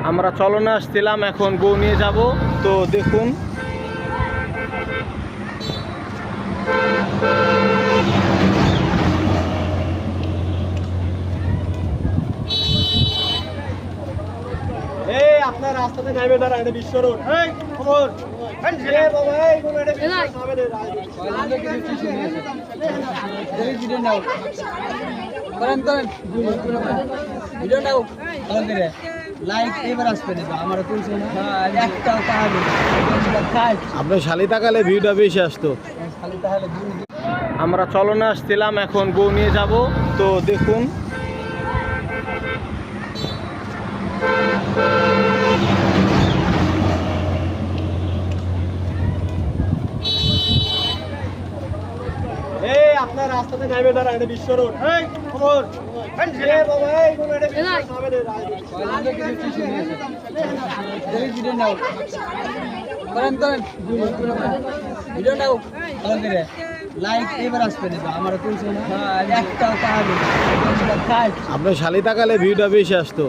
আমরা চলনে আসছিলাম, এখন বউ নিয়ে যাব। তো দেখুন আপনার রাস্তাতে নামে দাঁড়া, এটা বিশ্ব রোড। খবর আপনার শালি তাকালে ভিউটা বেশি আসতো। আমরা চলনে আসছিলাম, এখন বউ নিয়ে যাব। তো দেখুন আপনার রাস্তাতে নামে দাঁড়া, এটা বিশ্ব রোড। খবর আপনার শালি তাকালে ভিউটা বেশি আসতো।